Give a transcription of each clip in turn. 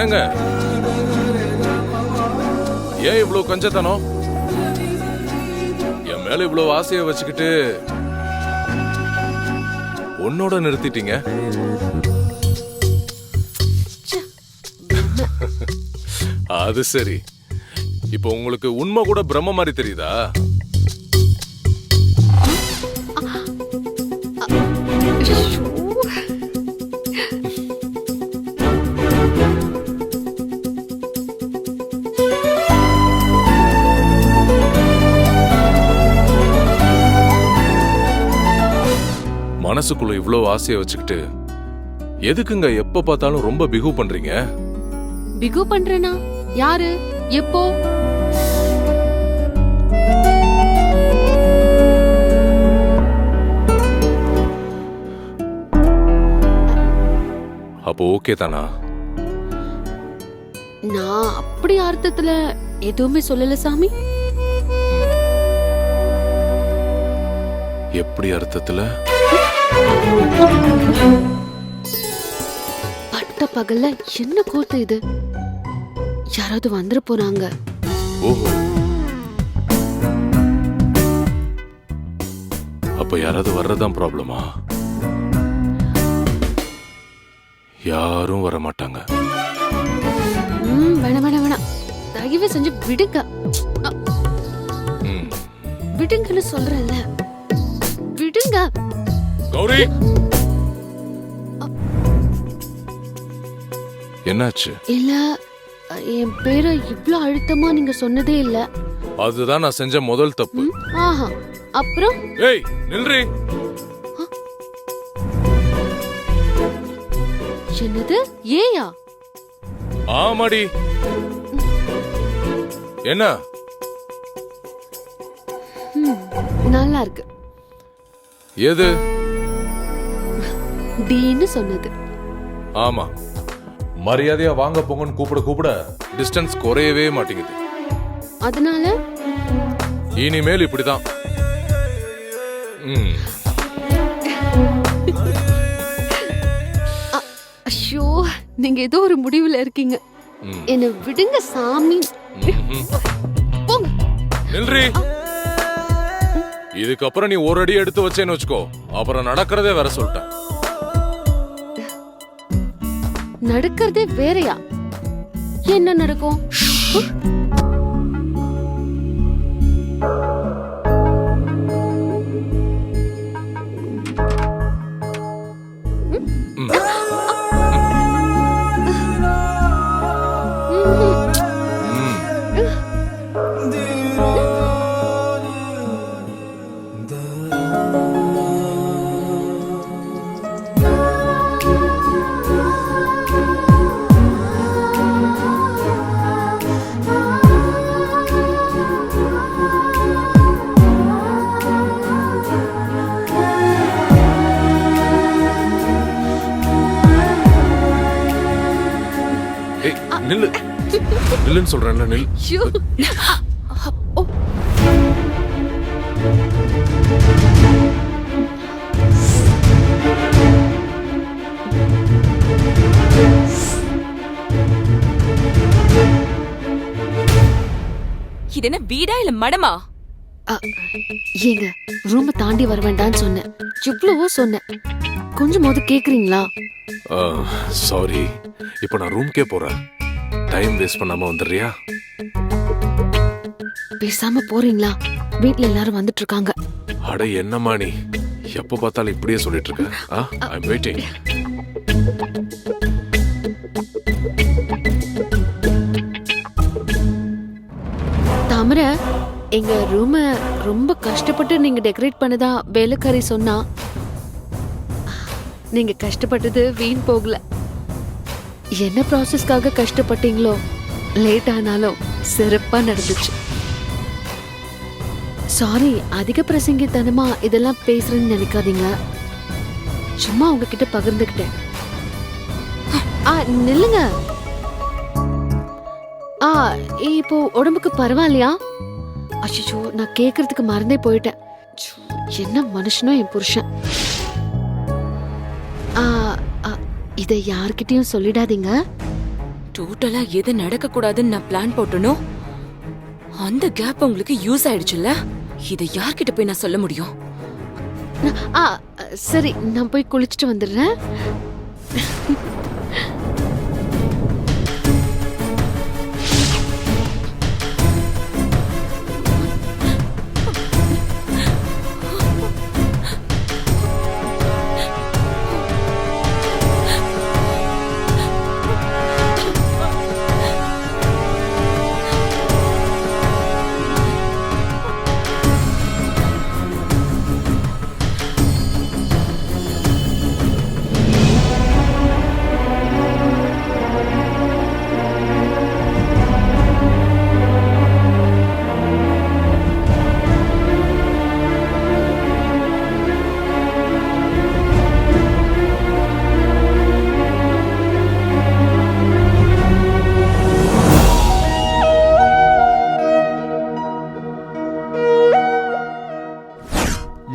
என்னங்க ஏன் இவ்வளவு கஞ்சத்தனம்? என் மேல இவ்வளவு ஆசைய வச்சுக்கிட்டு உன்னோட நிறுத்திட்டீங்க. அது சரி, இப்போ உங்களுக்கு உண்மை கூட பிரம்ம மாதிரி தெரியுதா? மனசுக்குள்ள இவ்வளவு ஆசைய வச்சுக்கிட்டு எதுக்குங்க எப்ப பார்த்தாலும் ரொம்ப பிகு பண்றீங்க? பிகு பண்றேனா? யாரு? எப்போ? அப்போ ஓகே தானா? நான் அப்படி அர்த்தத்துல எதுவுமே சொல்லல சாமி. எப்படி அர்த்தத்துல? பட்ட பகல்ல என்ன கூத்து இது? யாராவது வந்துட போறாங்க. ஓஹோ, அப்ப யாராவது வர்றதான் ப்ராப்ளமா? யாரும் வர மாட்டாங்க. வேணாம் வேணாம் வேணாம், தயவு செஞ்சு விடுங்க. விடுங்கன்னு சொல்றேன்ல, விடுங்க. கௌரி, என்னாச்சு? இல்ல, என் பேரை இவ்ளோ அழுத்தமா நீங்க சொன்னதே இல்ல. அதுதான் நான் செஞ்ச முதல் தப்பு. ஆஹா, அப்புறம்? ஏய் நில்றி. என்னது? ஏயா? ஆமாடி. என்ன? நல்லா இருக்கு. எது? டீன்னு சொன்னது. ஆமா, மரியாதையா வாங்க போங்கன்னு கூப்பிட கூப்பிட டிஸ்டன்ஸ் குறையவே மாட்டேங்குது. அதனால இனிமேல் இப்படிதான். ஐயோ, நீங்க ஏதோ ஒரு முடிவுல இருக்கீங்க. என்ன விடுங்க சாமி. போங்க. நில்றி. இதுக்கப்புறம் நீ ஒரு அடி எடுத்து வச்சேன்னு வச்சுக்கோ, அப்புறம் நடக்கிறதே வேற சொல்லிட்டேன். நடக்கிறதே வேறயா? என்ன நடக்கும்? நில்லு, நில்லுன்னு சொல்றேன்ல, நில். இது என்ன வீடா இல்ல மடமா? ஏங்க, ரூம் தாண்டி வர வேண்டாம்னு சொன்னேன். இவ்வளவோ சொன்னேன், கொஞ்சமாவது கேக்குறீங்களா? சாரி, இப்ப நான் ரூம்க்கே போறேன். டைம் வேஸ்ட் பண்ணாம வந்துடுறியா? பேசாம போறீங்களா? வீட்ல எல்லாரும் வந்துட்டு இருக்காங்க. அட என்னம்மா நீ எப்ப பார்த்தாலும் இப்படியே சொல்லிட்டு இருக்க? I'm waiting. தாமரை, எங்க ரூம ரொம்ப கஷ்டப்பட்டு நீங்க டெக்கரேட் பண்ணதா வேலைக்காரி சொன்னா. நீங்க கஷ்டப்பட்டது வீண் போகல. என்ன ப்ராசஸ்க்காக கஷ்டப்பட்டீங்களோ, லேட் ஆனாலும் சிறப்பா நடந்துச்சு. சாரி, அதிக பிரசங்கித்தனமா இதெல்லாம் பேசுறேன்னு நினைக்காதீங்க. சும்மா உங்ககிட்ட பகிர்ந்துக்கிட்டேன். நில்லுங்க. இப்போ உடம்புக்கு பரவாயில்லையா? அச்சோ, நான் கேக்குறதுக்கு மறந்தே போயிட்டேன். என்ன மனுஷனோ என் புருஷன். இதை யார்கிட்டயும் சொல்லிடாதீங்க. டோட்டலா எது நடக்க கூடாதுன்னு நான் பிளான் போட்டனோ அந்த கேப் உங்களுக்கு யூஸ் ஆயிடுச்சுல்ல. இதை யார்கிட்ட போய் நான் சொல்ல முடியும்? ஆ சரி, நான் போய் குளிச்சுட்டு வந்துடுறேன்.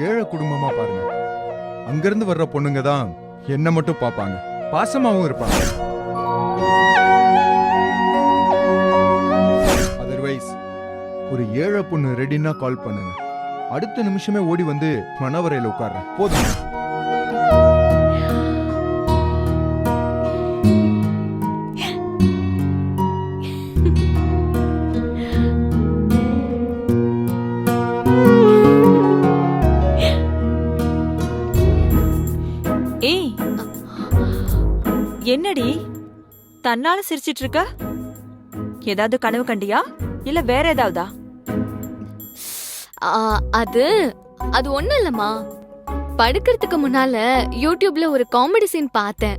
ஏழை குடும்பமா பாருங்க. அங்கிருந்து வர்ற பொண்ணுங்க தான் என்ன மட்டும் பார்ப்பாங்க, பாசமாவும் இருப்பாங்க. அதர்வைஸ் ஒரு ஏழை பொண்ணு ரெடினா கால் பண்ணுங்க. அடுத்த நிமிஷமே ஓடி வந்து மனவரையில உட்கார்றேன். போதும். ஏய், என்னடி தன்னால சிரிச்சிட்டு இருக்க? ஏதாவது கனவு கண்டியா இல்ல வேற ஏதாவதா? அது ஒண்ணும் இல்லம்மா. படுக்கிறதுக்கு முன்னால யூடியூப்ல ஒரு காமெடி சீன் பார்த்தேன்.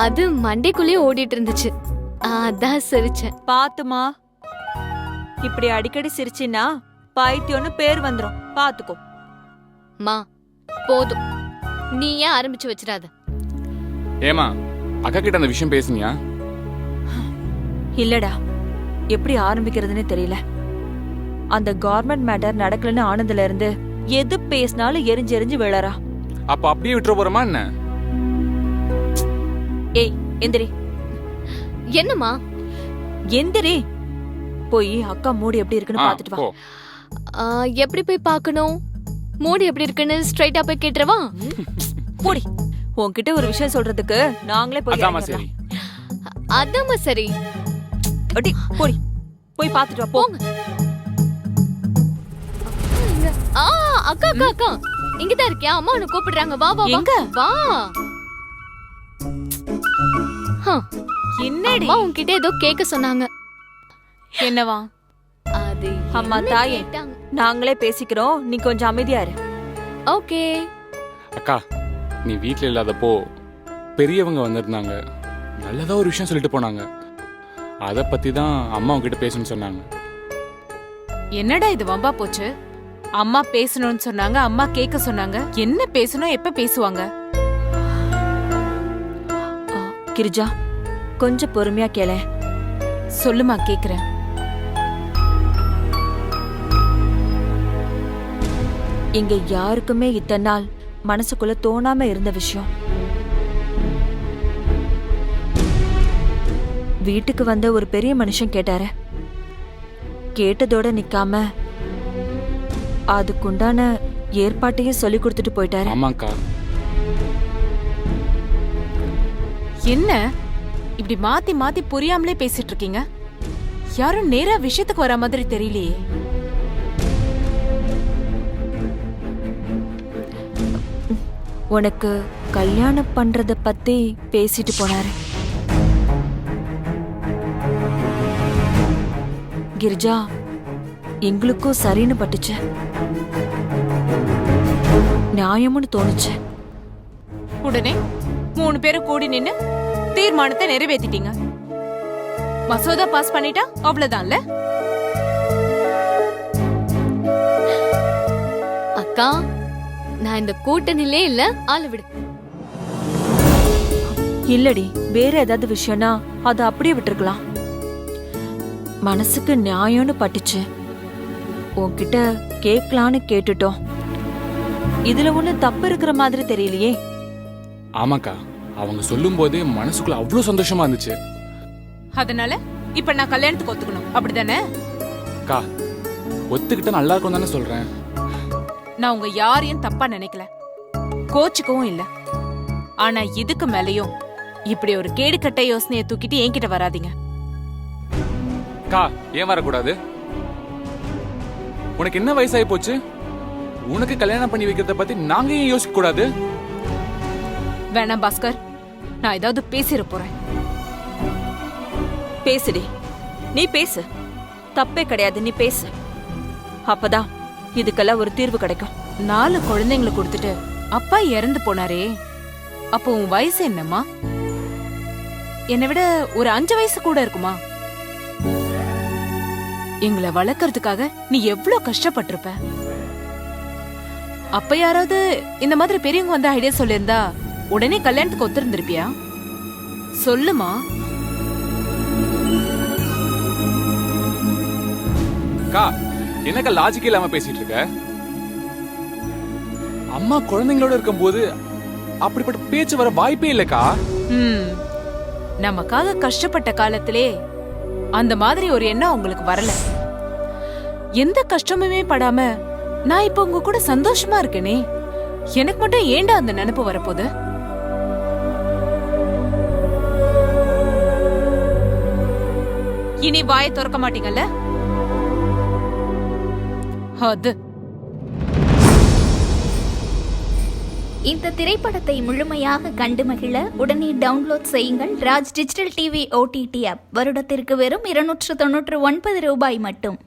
அது மண்டைக்குள்ளேயே ஓடிட்டு இருந்துச்சு. அதான் சிரிச்சேன். பாத்துமா, இப்படி அடிக்கடி சிரிச்சின்னா பைத்தியம்னு பேர் வந்துரும். பாத்துக்கோ. மா போதும், நீ ஏன் ஆரம்பிச்சு வச்சிடாத. ஏமா அக்கா கிட்ட அந்த விஷயம் பேசுனியா? இல்லடா, எப்படி ஆரம்பிக்கிறதுன்னு தெரியல. அந்த கவர்மெண்ட் மேட்டர் நடக்கலன்னு ஆனதுல இருந்து எது பேசினாலும் எரிஞ்சு எரிஞ்சு விழறா. அப்ப அப்படியே விட்டுற போறமா என்ன? ஏய் எந்திரி. என்னம்மா? எந்திரி, போய் அக்கா மூடி எப்படி இருக்குன்னு பாத்துட்டு வா. போ. எப்படி போய் பார்க்கணும்? மூடி எப்படி இருக்குன்னு ஸ்ட்ரைட்டா போய் கேட்டுறவா? போடி. உன்கிட்ட ஒரு விஷயம் சொல்றதுக்கு நாங்களே போய் அதாம்மா இறங்கிடலாம். சரி. அதாம்மா சரி. அடி போடி, போய் பாத்துட்டு வா. போங்க. அக்கா அக்கா அக்கா, இங்கதான் இருக்கியா? அம்மா உன்னை கூப்பிடுறாங்க. வா வா வா. எங்க? வா. என்னடி? அம்மா உன்கிட்ட ஏதோ கேட்க சொன்னாங்க. என்னவா? அது அம்மா என்ன தாயே, கேட்டாங்க? நாங்களே பேசிக்கிறோம், நீ கொஞ்சம் அமைதியா இரு. ஓகே. அக்கா நீ வீட்ல இல்லாதப்போ பெரியவங்க வந்திருந்தாங்க. நல்லதா ஒரு விஷயம் சொல்லிட்டு போனாங்க. அத பத்தி தான் அம்மா உங்ககிட்ட பேசணும்னு சொன்னாங்க. என்னடா இது வம்பா போச்சு? அம்மா பேசணும்னு சொன்னாங்க, அம்மா கேட்க சொன்னாங்க. என்ன பேசணும், எப்ப பேசுவாங்க? கிரிஜா, கொஞ்சம் பொறுமையா கேளேன். சொல்லுமா, கேக்குறேன். இங்க யாருக்குமே இத்தனை நாள் மனசுக்குள்ள தோணாம இருந்த விஷயம். வீட்டுக்கு வந்த ஒரு பெரிய மனுஷன் கேட்டாரு. கேட்டதோட நிக்காம அதுக்குண்டான ஏற்பாட்டையும் சொல்லி கொடுத்துட்டு போயிட்டாரு. ஆமாக்கா. என்ன இப்படி மாத்தி மாத்தி புரியாமலே பேசிட்டு இருக்கீங்க? யாரும் நேரா விஷயத்துக்கு வர மாதிரி தெரியலையே. உனக்கு கல்யாணம் பண்றத பத்தி பேசிட்டு போனாரு. கிரிஜா, எங்களுக்கும் சரின்னு பட்டுச்சு, நியாயம்னு தோணுச்சு. உடனே 3 பேரும் கூடி நின்னு தீர்மானத்தை நிறைவேத்திட்டீங்க. மசோதா பாஸ் பண்ணிட்டா அவ்வளவுதான்ல. அக்கா, நான் இந்த கூட்டணிலே இல்ல. ஆளு விடு. இல்லடி, வேற ஏதாவது விஷயம்னா அதை அப்படியே விட்டுருக்கலாம். மனசுக்கு நியாயம்னு பட்டுச்சு, உன்கிட்ட கேட்கலான்னு கேட்டுட்டோம். இதுல ஒண்ணு தப்பு இருக்கிற மாதிரி தெரியலையே. ஆமாக்கா, அவங்க சொல்லும் போதே மனசுக்குள்ள அவ்வளவு சந்தோஷமா இருந்துச்சு. அதனால இப்ப நான் கல்யாணத்துக்கு ஒத்துக்கணும் அப்படிதானே? அக்கா ஒத்துக்கிட்டா நல்லா இருக்கும் தானே சொல்றேன். நான் உங்க யாரையும் தப்பா நினைக்கல, கோச்சுக்கவும் இல்ல. ஆனா இதுக்கு மேலயும் இப்படி ஒரு கேடுகட்ட யோசனையை தூக்கிட்டு என்கிட்ட வராதீங்க. அக்கா ஏன் வரக்கூடாது? உனக்கு என்ன வயசாகி போச்சு? உனக்கு கல்யாணம் பண்ணி வைக்கிறத பத்தி நாங்க ஏன் யோசிக்க கூடாது? வேணாம் பாஸ்கர், நான் ஏதாவது பேசிட போறேன். பேசுடி, நீ பேசு, தப்பே கிடையாது, நீ பேசு. அப்பதான் இதுக்கெல்லாம் ஒரு தீர்வு கிடைக்கும். 4 குழந்தைங்களை கொடுத்துட்டு அப்பா இறந்து போனாரே, அப்போ உன் வயசு என்னம்மா? என்னை விட ஒரு 5 வயசு கூட இருக்குமா? எங்களை வளர்க்கறதுக்காக நீ எவ்வளவு கஷ்டப்பட்டிருப்ப. அப்ப யாராவது இந்த மாதிரி பெரியவங்க வந்து ஐடியா சொல்லியிருந்தா உடனே கல்யாணத்துக்கு ஒத்துருந்திருப்பியா? சொல்லுமா. அக்கா என்னக்கா லாஜிக் இல்லாம பேசிட்டு இருக்க? அம்மா குழந்தைங்களோட இருக்கும்போது அப்படிப்பட்ட பேச்சு வர வாய்ப்பே இல்லக்கா. நமக்காக கஷ்டப்பட்ட காலத்திலே அந்த மாதிரி ஒரு எண்ணம் உங்களுக்கு வரல. எந்த கஷ்டமுமே படாம நான் இப்ப உங்க கூட சந்தோஷமா இருக்கேனே, எனக்கு மட்டும் ஏண்டா அந்த நினைப்பு வரப்போகுது? இனி வாயை திறக்க மாட்டீங்கல்ல? அது இந்த திரைப்படத்தை முழுமையாக கண்டு மகிழ உடனே டவுன்லோட் செய்யுங்கள் Raj digital TV OTT app. வருடத்திற்கு வெறும் 299 ரூபாய் மட்டும்.